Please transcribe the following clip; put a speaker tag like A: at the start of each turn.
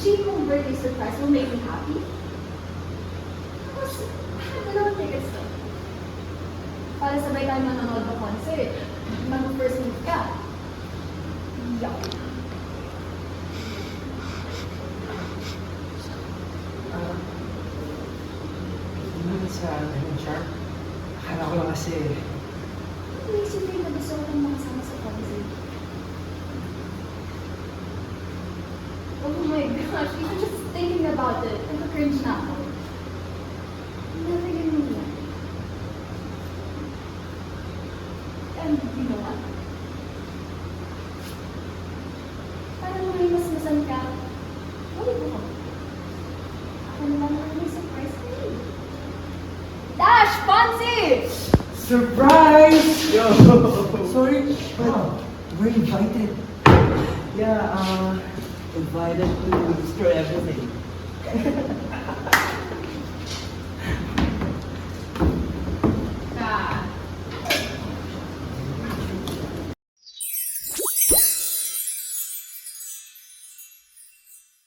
A: Chikong birthday surprise will make me happy. Tapos, dalawang tickets to. Para sabay tayo manonood ng concert. Mag-first move ka. Yuck.
B: Hindi sa ganun, Sharp. Akala ko lang kasi,
A: What makes you think na gusto ko kang makasama sa concert? Oh my gosh, even just thinking about it, nagka-cringe na ako. Never gonna do that. And you know what? Parang may masmasan ka, wala ko. Ako naman ang may surprise ka eh. Dash! Fonzie!
B: surprise! Yo! Sorry, but we're invited.
C: Yeah, invited to destroy everything.